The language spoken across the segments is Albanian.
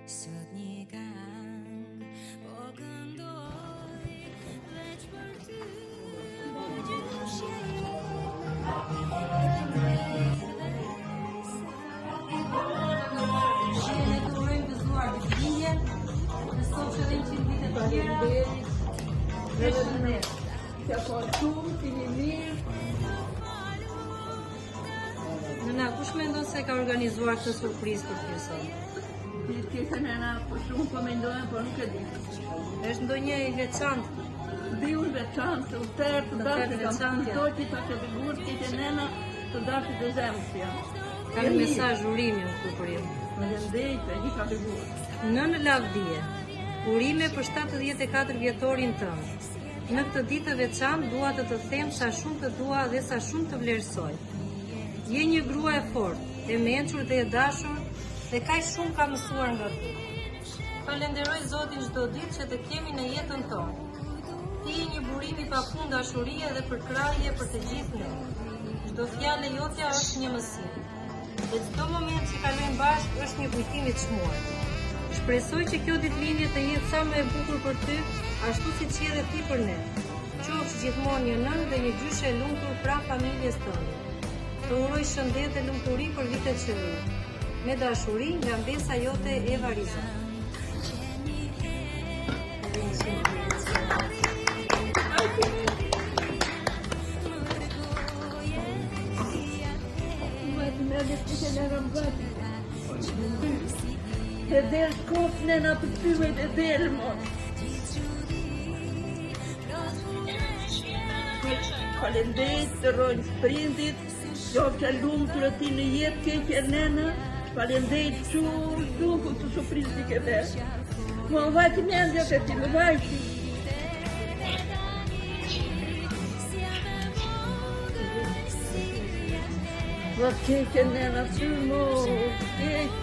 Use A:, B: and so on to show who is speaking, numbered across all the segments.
A: Sot një këngë po këndoj veç për ty, për gjyshje.
B: Ne të urojmë gëzuar ditëlindjen, në sot qëllim 100 vite të tjera. Përshëndet.
C: T'ja fortun, t'ini mirë.
B: Nëna, kush mendon se ka organizuar këtë surprizë për ty sot?
C: Ti nëna, po shumë po mendojnë, po nuk e di.
B: Është ndonjë i veçantë?
C: Di unë veçantë, u tërë të dashë kam
B: veçantë, ja.
C: kujtoj që ta të digur që të nëna të dashë të zemës janë.
B: Ka një mesazh urimi këtu për ju.
C: Faleminderit, e një ka digur.
B: Nënë Lavdije, urime për 74 vjetorin tënd. Në këtë ditë të veçantë dua të të them sa shumë të dua dhe sa shumë të vlerësoj. Je një grua e fortë, e mençur dhe e dashur, dhe kaq shumë ka mësuar nga ty. Falenderoj Zotin çdo ditë që të kemi në jetën tonë. Ti je një burim i papun dashurie dhe përkrahje për të gjithë ne. Çdo fjalë jote është një mësim. Dhe çdo moment që kalojmë bashkë është një kujtim i çmuar. Shpresoj që kjo ditëlindje të jetë sa më e bukur për ty, ashtu siç je dhe ti për ne. Qofsh gjithmonë një nënë dhe një gjyshe e lumtur pranë familjes tënde. Të uroj shëndet dhe lumturi për vitet që vijnë. Me dashuri nga mbesa jote Eva Riza.
C: Të delë shkop nëna për tyve të delë mos. Falenderit të rojnë prindit, qoftë që lumë të rëti në jetë keqe nëna, falenderit shumë ku të surprizë të ke bërë. Më vajtë mendja të ti, më vajtë. Va keqe nëna, shumë keqe.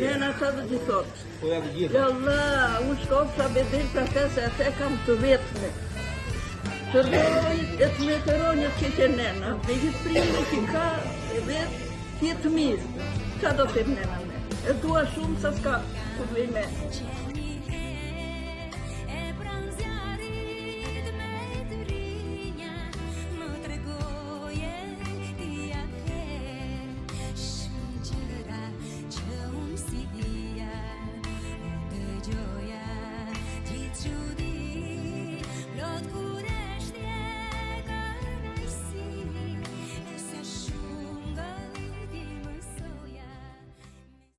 C: Nëna sa dhe të thotë. Ja Allah, unë shkop sa bedel pra ka se ate kam të vetëme. Të rojit e të meteronjët që që nëna. Dhe gjithë primë që ka e vetë jetë mirë. Qa do të nëna me? E dua shumë sa s'ka të duj me.